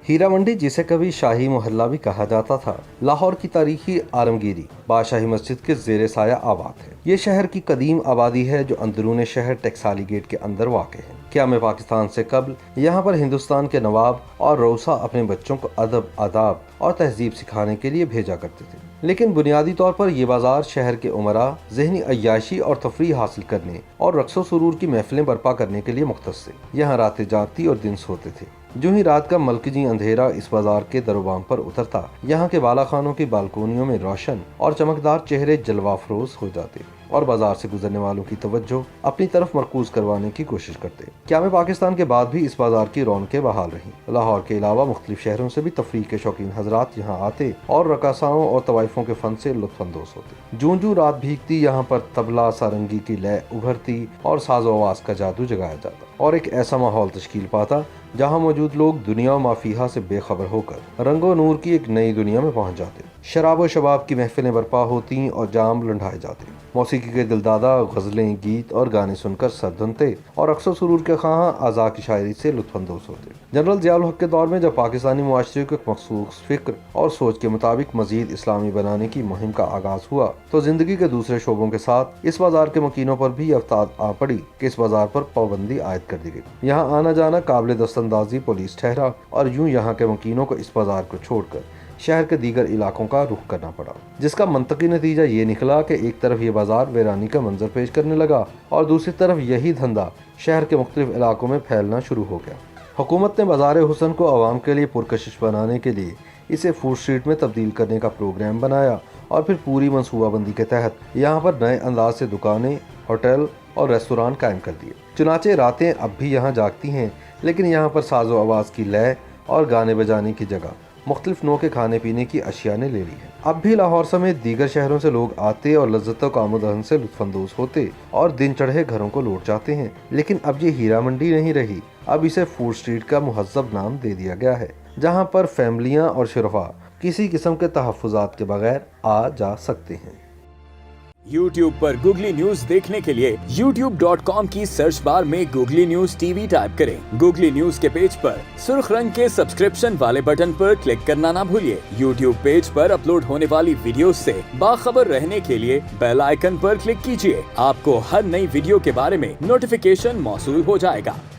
हीरा मंडी, जिसे कभी शाही मोहल्ला भी कहा जाता था, लाहौर की तारीखी आलमगीरी बादशाही मस्जिद के जेर साया आबाद है। ये शहर की कदीम आबादी है जो अंदरूने शहर टकसाली गेट के अंदर वाक़ है। क़याम पाकिस्तान से कबल यहाँ पर हिंदुस्तान के नवाब और रऊसा अपने बच्चों को अदब, आदाब और तहजीब सिखाने के लिए भेजा करते थे। लेकिन बुनियादी तौर पर ये बाजार शहर के उमरा ज़हनी अय्याशी और तफरीह हासिल करने और रक्सो सुरूर की महफिलें बर्पा करने के लिए मुख्तस थे। यहाँ रातें जागती और दिन सोते थे। जो ही रात का मलकजी अंधेरा इस बाजार के दरबाम पर उतरता, यहाँ के बालाखानों की बालकोनियों में रोशन और चमकदार चेहरे जलवाफरोज हो जाते और बाजार से गुजरने वालों की तवज्जो अपनी तरफ मरकूज करवाने की कोशिश करते। क़याम पाकिस्तान के बाद भी इस बाजार की रौनकें बहाल रहीं। लाहौर के अलावा मुख्तलिफ शहरों से भी तफरीह के शौकीन हजरात यहाँ आते और रकासाओं और तवाइफों के फन से लुत्फानंदोज होते। जूं जूं रात भीगती, यहाँ पर तबला सारंगी की लय उभरती और साजो आवाज का जादू जगाया जाता और एक ऐसा माहौल तश्कील पाता जहाँ मौजूद लोग दुनिया माफिया से बेखबर होकर रंगो नूर की एक नई दुनिया में पहुँच जाते। शराब व शबाब की महफिलें बर्पा होती और जाम लंढाए जाते। मौसीकी के दिलदादा गज़लें, गीत और गाने सुनकर सर धुनते और अक्सर सुरूर के खां आज़ा की शायरी से लुत्फानंदोज होते। जनरल ज़ियाउल हक के दौर में जब पाकिस्तानी मुआशरे को एक मखसूस फिक्र और सोच के मुताबिक मजीद इस्लामी बनाने की मुहिम का आगाज हुआ, तो जिंदगी के दूसरे शोबों के साथ इस बाजार के मकीनों पर भी अफ्ताद आ पड़ी कि इस बाजार पर पाबंदी आयद कर दी गई। यहाँ आना जाना काबिल दस्तंदाजी पुलिस ठहरा और यूं यहाँ के मकीनों को इस बाजार को छोड़कर शहर के दीगर इलाकों का रुख करना पड़ा, जिसका मंतकी नतीजा ये निकला कि एक तरफ ये बाजार वीरानी का मंजर पेश करने लगा और दूसरी तरफ यही धंधा शहर के मुख्तलिफ इलाकों में फैलना शुरू हो गया। हुकूमत ने बाजार हुसन को आवाम के लिए पुरकशिश बनाने के लिए इसे फूड स्ट्रीट में तब्दील करने का प्रोग्राम बनाया और फिर पूरी मनसूबाबंदी के तहत यहाँ पर नए अंदाज से दुकानें, होटल और रेस्तोरां कायम कर दिए। चुनाचे रातें अब भी यहाँ जागती हैं, लेकिन यहाँ पर साजो आवाज़ की लय और गाने बजाने की जगह मुख्तलिफ नौ के खाने पीने की अशिया ने ले ली है। अब भी लाहौर समेत दीगर शहरों से लोग आते और लज्जतों का आमोदन से लुत्फानंदोज होते और दिन चढ़े घरों को लौट जाते हैं। लेकिन अब ये हीरा मंडी नहीं रही, अब इसे फूड स्ट्रीट का मुहज़्ज़ब नाम दे दिया गया है, जहाँ पर फैमिलियाँ और शुरफा किसी किस्म के तहफ़्फ़ुज़ात के बगैर आ जा सकते हैं। YouTube पर गूगली न्यूज देखने के लिए youtube.com की सर्च बार में गूगली न्यूज टीवी टाइप करें। गूगली न्यूज के पेज पर सुर्ख रंग के सब्सक्रिप्शन वाले बटन पर क्लिक करना ना भूलिए। YouTube पेज पर अपलोड होने वाली वीडियोस से बाखबर रहने के लिए बेल आइकन पर क्लिक कीजिए। आपको हर नई वीडियो के बारे में नोटिफिकेशन मौसूल हो जाएगा।